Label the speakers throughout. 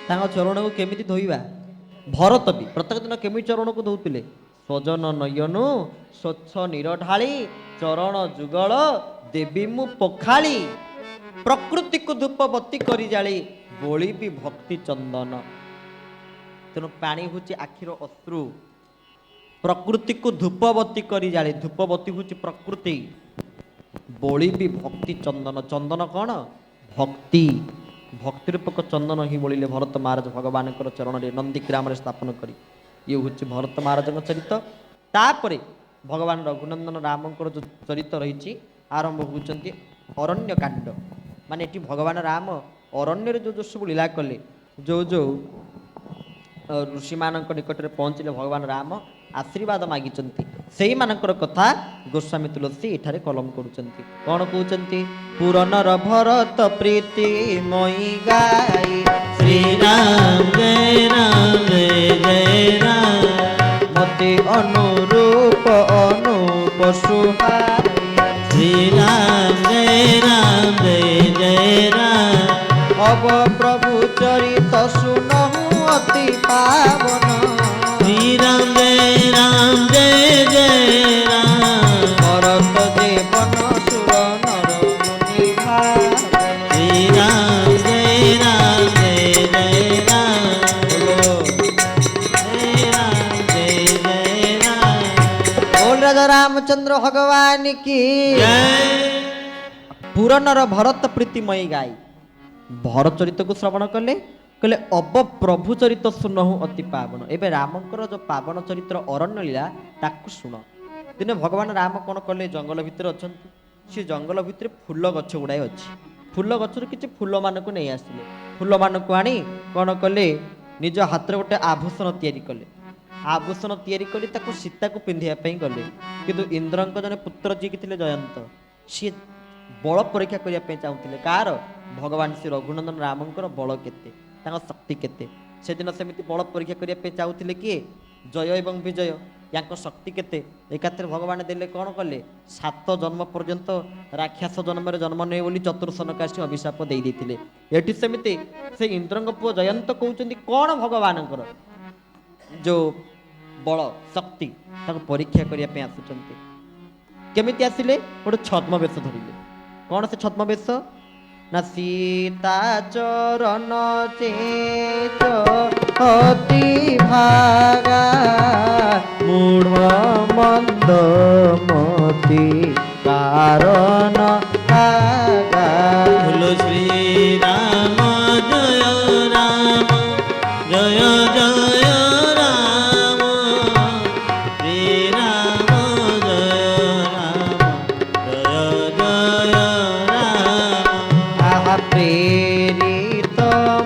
Speaker 1: चरण को केमिति धोइबा भरत भी प्रत्येक दिन केमी चरण को धोउतिले स्वजन नयनु स्वच्छ निरढाली चरण जुगल देवी मु पखाली प्रकृति को धूपबत्ती करी जाली बोली भी भक्ति चंदन तेणु पानी हूँ आखिर अश्रु प्रकृति को धूपबत्ती करी जाली धूपबत्ती हूँ प्रकृति बोली भी भक्ति चंदन चंदन कौन भक्ति भक्ति रूपक चंदन ही बोलिले भरत महाराज भगवान चरण में नंदीग्राम स्थापन करी ये हूँ भरत महाराज चरित्र तापर भगवान रघुनंदन राम जो चरित्र रही आरंभ होती अरण्य कांड माने ये भगवान राम अरण्य जो जो सब लीला कले जो जो ऋषि मान निकट में पहुँचले भगवान राम आशीर्वाद मागिचंती सेही मानकर कथा गोस्वामी तुलसी एठारे कलम करुचंती कौन कहउचंती पुरनर भरत प्रीति मई गाई श्री राम जय राम मते अनुरूप अनूप सुहाई श्री राम जय राम अब प्रभु चरित सुनहु अति पावन श्री राम जय राम भरत देवन सुर नर मुनि श्री राम जय राम बोल राजा रामचंद्र भगवान की पुरनर भरत प्रीतिमयी गाई भरत चरित को श्रवण कले कहले अब प्रभु चरित सुनहु अति पावन एवं रामकर जो पावन चरित्र अरण्य लीला ताकू शुण दिने भगवान राम कौन कले जंगल भितर अच्छा सी जंगल भितर फूल गछ गुड़ाए अच्छी फूल गचर किसी फूल मान को नहीं आसिले फूल मान को आनी कौन कले निज हाथ गोटे आभूषण तैयारी कले आभूषण तैयारी कले ताको सीता को पिंधाई गले किंतु इंद्रंक जने पुत्र जी थे जयंत सी बल परीक्षा करने चाहूले कार भगवान श्री रघुनंदन रामंकर बल केते शक्ति केते से दिन सेमती बल परीक्षा करने चाहूले किए जय एवं विजय या शक्ति केते एकात्र भगवान देले कौन कले 7 जन्म पर्यंत राक्षस जन्म जन्म नहीं बोली चतुर्सनकाशी अभिशाप दे देथिले एठी सेमती से इंद्रंग पुओ जयंत कहउचंदी कौन भगवान जो बल शक्ति परीक्षा करने आसुचंती केमिति आसिले गोटे छद्म वेश धरिले कौन से छद्म वेश ना सीता चरण चेत अति भागा मूढ़ मंद मति कारण भागा बोलो श्री राम जय राम जय जय राम श्री राम जय राम जय जय राम प्रेरित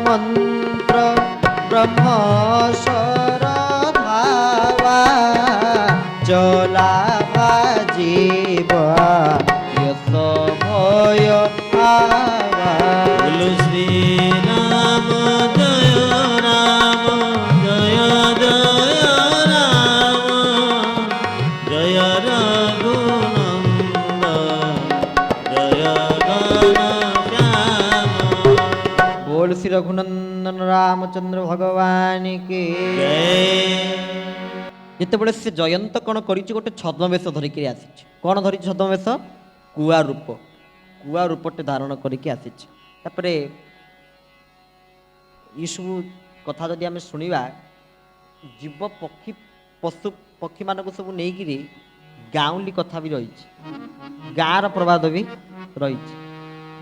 Speaker 1: मंत्र ब्रह्मस्वर धावा चला जीवा यश भय आवा बोलो श्री राम जय राम जय जय राम जय रघुनंदन जय बोल श्री रघुनंदन रामचंद्र भगवान के जिते से जयंत कौन कर गोटे छद्मवेश धरिक आसी कौन धरी छद्मवेश कुआ रूपटे धारण करके आसीपर ये सब कथा जदि आम शुणा जीव पक्षी पशु पक्षी मान सब नहीं गाँवली कथा भी रही गाँव प्रभाव भी रही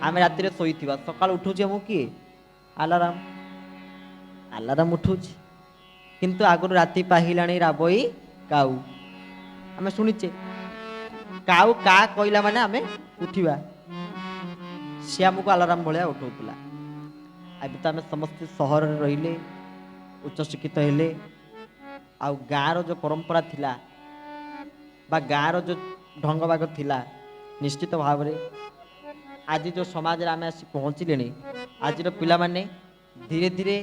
Speaker 1: आम राति शोई सका उठू किए आलाराम आलाराम उठू किंतु आगुरी राति पाहिलाणी राबई काऊ आम शुणीचे काऊ का कहला माने आमे उठिबा सी आमको आलाराम भाया उठाऊला अब तो आम समस्ते सहर रहिले उच्च शिक्षित हेले आ गाँव जो परंपरा थिला बा गाँव जो ढंग बाग थिला निश्चित भाव में आज जो समाज आम आसी पहुँचले आज पिला माने धीरे धीरे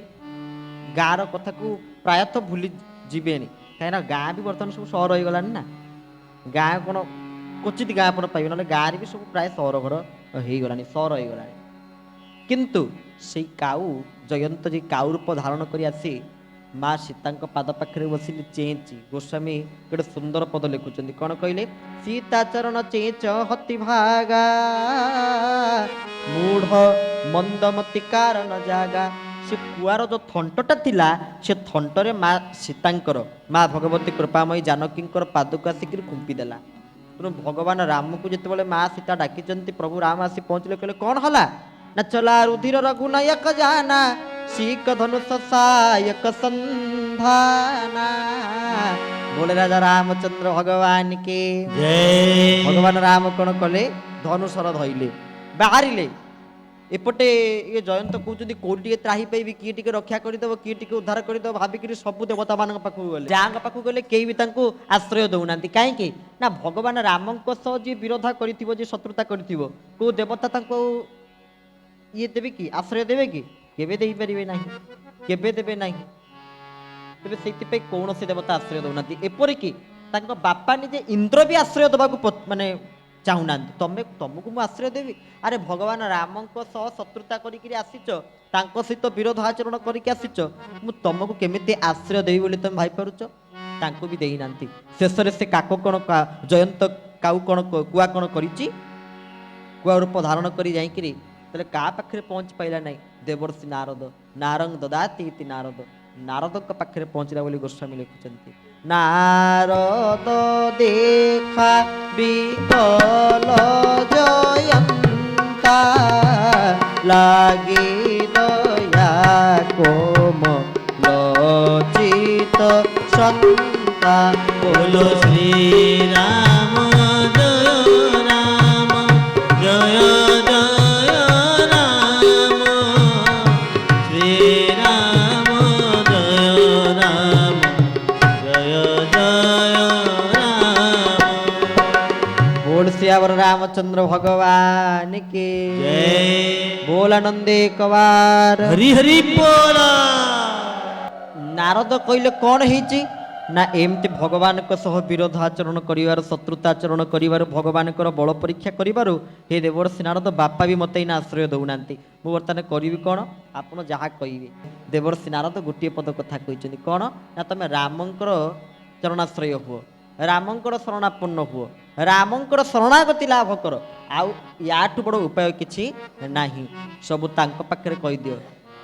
Speaker 1: गाँव कथा को प्रायतः भूली जीवे कहीं गाँ भी बर्तमान सब सहर हो गलानी ना गाँ कौन क्वचित गाँ आप पाइबे ना गाँव भी सब प्राय सहर घर हो गलानी सहर हो गलानी किंतु সেই কাউ জয়ন্ত যে কাউ রূপ ধারণ করে আসি মা সীতাঙ্ক পাଦ ପାଖରେ ବସିଲି ଚେଁଚି। ଗୋସ୍ୱାମୀ ଗୋଟେ ସୁନ୍ଦର ପଦ ଲେଖୁଛନ୍ତି, କଣ କହିଲେ? ସୀତା ଚରଣ ଚେଁଚ ହତି ଭାଗା ମୂଢ ମନ୍ଦମତି କାରଣ ଜାଗା। ସେ କୁଆର ଯୋଉ ଥଣ୍ଟଟା ଥିଲା ସେ ଥଣ୍ଟରେ ମା ସୀତାଙ୍କର, ମା ଭଗବତୀ କୃପାମୟୀ ଜାନକୀଙ୍କର ପାଦକୁ ଆସିକିରି ଖୁମ୍ପି ଦେଲା। ତେଣୁ ଭଗବାନ ରାମକୁ ଯେତେବେଳେ ମା ସୀତା ଡାକିଛନ୍ତି, ପ୍ରଭୁ ରାମ ଆସି ପହଞ୍ଚିଲେ, କହିଲେ କଣ ହେଲା? ନା ଚଲା ରୁଧିର ରଘୁନାୟକ ଜାନା ଶିକ ଧନୁଷ ସାୟକ ସନ୍ଧାନା। ବୋଲେ ରାଜା ରାମଚନ୍ଦ୍ର ଭଗବାନ କେ ଜୟ। ଭଗବାନ ରାମ କଣ କଲେ? ଧନୁଷର ଧଇଲେ, ବାହାରିଲେ। ଏପଟେ ଇଏ ଜୟନ୍ତ କହୁଛନ୍ତି କୋଉଠି ଟିକେ ତ୍ରାହି ପାଇବି, କିଏ ଟିକେ ରକ୍ଷା କରିଦେବ, କିଏ ଟିକେ ଉଦ୍ଧାର କରିଦେବ ଭାବିକିରି ସବୁ ଦେବତା ମାନଙ୍କ ପାଖକୁ ଗଲେ। ଯାହାଙ୍କ ପାଖକୁ ଗଲେ କେହି ବି ତାଙ୍କୁ ଆଶ୍ରୟ ଦଉନାହାନ୍ତି। କାହିଁକି ନା ଭଗବାନ ରାମଙ୍କ ସହ ଯିଏ ବିରୋଧ କରିଥିବ, ଯିଏ ଶତ୍ରୁତା କରିଥିବ, କୋଉ ଦେବତା ତାଙ୍କୁ ଇଏ ଦେବେ କି, ଆଶ୍ରୟ ଦେବେ କି? କେବେ ଦେଇପାରିବେ ନାହିଁ, କେବେ ଦେବେ ନାହିଁ। ତେବେ ସେଇଥିପାଇଁ କୌଣସି ଦେବତା ଆଶ୍ରୟ ଦଉନାହାନ୍ତି। ଏପରିକି ତାଙ୍କ ବାପା ନିଜେ ଇନ୍ଦ୍ର ବି ଆଶ୍ରୟ ଦେବାକୁ ମାନେ ଚାହୁଁନାହାନ୍ତି। ତମକୁ ମୁଁ ଆଶ୍ରୟ ଦେବି? ଆରେ ଭଗବାନ ରାମଙ୍କ ସହ ଶତ୍ରୁତା କରିକିରି ଆସିଛ, ତାଙ୍କ ସହିତ ବିରୋଧ ଆଚରଣ କରିକି ଆସିଛ, ମୁଁ ତମକୁ କେମିତି ଆଶ୍ରୟ ଦେବି ବୋଲି ତମେ ଭାବିପାରୁଛ? ତାଙ୍କୁ ବି ଦେଇନାହାନ୍ତି। ଶେଷରେ ସେ କାକ କଣ, ଜୟନ୍ତ କାଉ କଣ, କୁଆ କଣ କରିଛି? କୁଆ ରୂପ ଧାରଣ କରି ଯାଇକିରି ତାହେଲେ କାହା ପାଖରେ ପହଞ୍ଚି ପାଇଲା ନାହିଁ? ଦେବର୍ଷି ନାରଦ, ନାରଙ୍ଗ ଦଦାତି ଇତି ନାରଦ, ନାରଦଙ୍କ ପାଖରେ ପହଞ୍ଚିଲା ବୋଲି ଗୋସ୍ୱାମୀ ଲେଖୁଛନ୍ତି। ନାରଦ ଦେଖା ବିକଲ ଜୟନ୍ତା ଲାଗି ଦୟା କୋମ ଲଚିତ ସନ୍ତା।
Speaker 2: बोलो श्री राम जय राम जय जय राम श्री राम जय राम जय जय राम।
Speaker 1: बोल सियावर रामचंद्र भगवान के
Speaker 2: जय।
Speaker 1: बोल आनंदे कवार
Speaker 2: हरि हरि बोला।
Speaker 1: नारद कहले कौन ହେଇଛି ନା ଏମିତି ଭଗବାନଙ୍କ ସହ ବିରୋଧ ଆଚରଣ କରିବାରୁ, ଶତ୍ରୁତା ଆଚରଣ କରିବାରୁ, ଭଗବାନଙ୍କର ବଳ ପରୀକ୍ଷା କରିବାରୁ ହେ ଦେବର୍ଷି ନାରଦ, ବାପା ବି ମୋତେ ଏଇନା ଆଶ୍ରୟ ଦେଉନାହାନ୍ତି। ମୁଁ ବର୍ତ୍ତମାନ କରିବି କଣ? ଆପଣ ଯାହା କହିବେ। ଦେବର୍ଷି ନାରଦ ଗୋଟିଏ ପଦ କଥା କହିଛନ୍ତି, କଣ ନା ତମେ ରାମଙ୍କର ଚରଣାଶ୍ରୟ ହୁଅ, ରାମଙ୍କର ଶରଣାପନ୍ନ ହୁଅ, ରାମଙ୍କର ଶରଣାଗତି ଲାଭ କର। ଆଉ ୟାଠୁ ବଡ଼ ଉପାୟ କିଛି ନାହିଁ। ସବୁ ତାଙ୍କ ପାଖରେ କହିଦିଅ,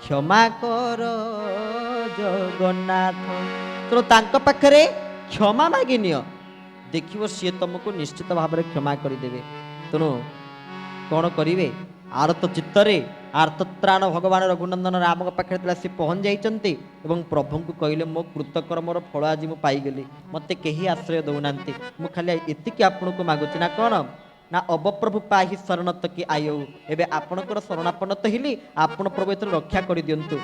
Speaker 1: କ୍ଷମା କର ଜଗନ୍ନାଥ। ତେଣୁ ତାଙ୍କ ପାଖରେ କ୍ଷମା ମାଗି ନିଅ, ଦେଖିବ ସିଏ ତମକୁ ନିଶ୍ଚିତ ଭାବରେ କ୍ଷମା କରିଦେବେ। ତେଣୁ କଣ କରିବେ? ଆରତ ଚିତ୍ତରେ ଆର୍ତ୍ତତ୍ରାଣ ଭଗବାନ ରଘୁନନ୍ଦନ ରାମଙ୍କ ପାଖରେ ଯେତେବେଳେ ଆସି ପହଞ୍ଚି ଯାଇଛନ୍ତି ଏବଂ ପ୍ରଭୁଙ୍କୁ କହିଲେ, ମୋ କୃତକର୍ମର ଫଳ ଆଜି ମୁଁ ପାଇଗଲି, ମୋତେ କେହି ଆଶ୍ରୟ ଦେଉନାହାନ୍ତି, ମୁଁ ଖାଲି ଏତିକି ଆପଣଙ୍କୁ ମାଗୁଛି। ନା କଣ? ନା ଅବପ୍ରଭୁ ପାହି ଶରଣତ କି ଆୟଉ, ଏବେ ଆପଣଙ୍କର ଶରଣାପନ୍ନ ତ ହେଲି, ଆପଣ ପ୍ରଭୁ ଏଥିରେ ରକ୍ଷା କରିଦିଅନ୍ତୁ।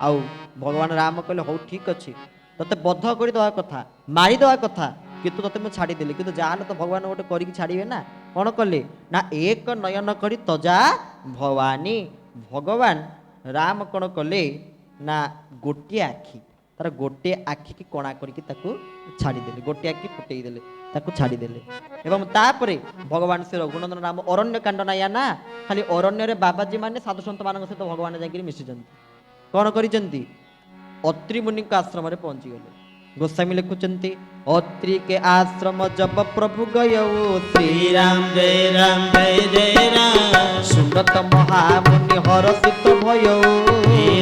Speaker 1: ଆଉ ଭଗବାନ ରାମ କହିଲେ, ହଉ ଠିକ ଅଛି, ତତେ ବଧ କରିଦେବା କଥା, ମାରିଦେବା କଥା, କିନ୍ତୁ ତତେ ମୁଁ ଛାଡ଼ିଦେଲି। କିନ୍ତୁ ଯାହାହେଲେ ତ ଭଗବାନ ଗୋଟେ କରିକି ଛାଡ଼ିବେ ନା। କଣ କଲେ? ନା ଏକ ନୟନ କରି ତଜା ଭବାନୀ। ଭଗବାନ ରାମ କଣ କଲେ? ନା ଗୋଟିଏ ଆଖି, ତାର ଗୋଟିଏ ଆଖିକି କଣା କରିକି ତାକୁ ଛାଡ଼ିଦେଲେ, ଗୋଟିଏ ଆଖି ଫୁଟେଇ ଦେଲେ, ତାକୁ ଛାଡ଼ିଦେଲେ। ଏବଂ ତାପରେ ଭଗବାନ ଶ୍ରୀ ରଘୁନନ୍ଦନ ରାମ ଅରଣ୍ୟ କାଣ୍ଡ ନାୟା ନା, ଖାଲି ଅରଣ୍ୟରେ ବାବାଜୀ ମାନେ ସାଧୁସନ୍ଥ ମାନଙ୍କ ସହିତ ଭଗବାନ ଯାଇକିରି ମିଶିଛନ୍ତି। କଣ କରିଛନ୍ତି? ଅତ୍ରି ମୁନିଙ୍କ ଆଶ୍ରମରେ ପହଞ୍ଚିଗଲେ। ଗୋସ୍ୱାମୀ ଲେଖୁଛନ୍ତି, ଅତ୍ରି କେ ଆଶ୍ରମ ଜବ ପ୍ରଭୁ ଗୟଉ ଶ୍ରୀ
Speaker 2: राम जय जय राम
Speaker 1: ସୁନତ ମହାମୁନି ହରଷିତ ଭୟଉ।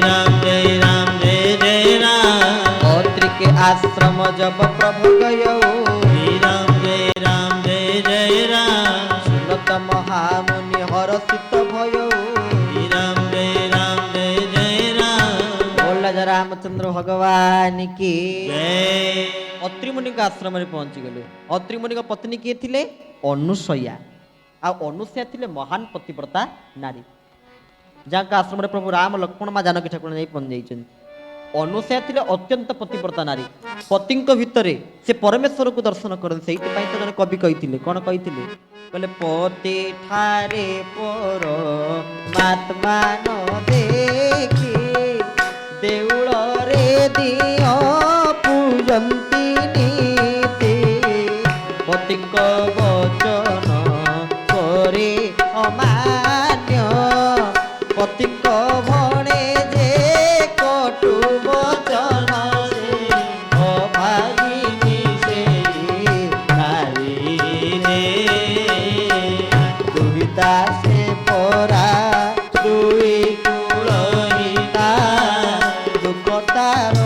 Speaker 2: राम जय जय राम
Speaker 1: ଅତ୍ରି କେ ଆଶ୍ରମ ଜବ ପ୍ରଭୁ ଗୟଉ
Speaker 2: राम जय जय राम
Speaker 1: ସୁନତ ମହାମୁନି ହରଷିତ ଭୟଉ।
Speaker 2: राम जय जय राम
Speaker 1: बोल राजा रामचंद्र भगवान की
Speaker 2: जय।
Speaker 1: ଅତ୍ରି ମୁନିଙ୍କ ଆଶ୍ରମରେ ପହଞ୍ଚିଗଲେ। ଅତ୍ରି ମୁନିଙ୍କ ପତ୍ନୀ କିଏ ଥିଲେ? ଅନୁସୟା। ଆଉ ଅନୁସୟା ଥିଲେ ମହାନ ପତିବ୍ରତା ନାରୀ, ଯାହାଙ୍କ ଆଶ୍ରମରେ ପ୍ରଭୁ ରାମ, ଲକ୍ଷ୍ମଣ, ମା ଜାନକୀ ଠାକୁର ଯାଇ ପହଞ୍ଚି ଯାଇଛନ୍ତି। ଅନୁସୟା ଥିଲେ ଅତ୍ୟନ୍ତ ପତିବ୍ରତା ନାରୀ। ପତିଙ୍କ ଭିତରେ ସେ ପରମେଶ୍ୱରକୁ ଦର୍ଶନ କରନ୍ତି। ସେଇଥିପାଇଁ ତ ଜଣେ କବି କହିଥିଲେ, କଣ କହିଥିଲେ? କହିଲେ, ପତି ଠାରେ ପର ମାତ୍ମା ନ ଦେଖି ଦେଉଳରେ ଦିଅ ପୂଜନ୍ତି ନୀତି। ପତିଙ୍କ ବଚନ করে অমান্য, পতিঙ্ক ভণে
Speaker 2: রে
Speaker 1: দুহিতা সে পরা দুই কুলহিতা দুঃখ তার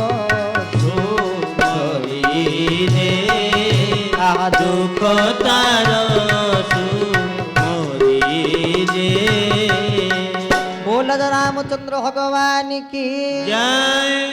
Speaker 2: সুমরি রে দুঃখ তার সুমরি রে
Speaker 1: बोल रामचंद्र भगवान की
Speaker 2: জয়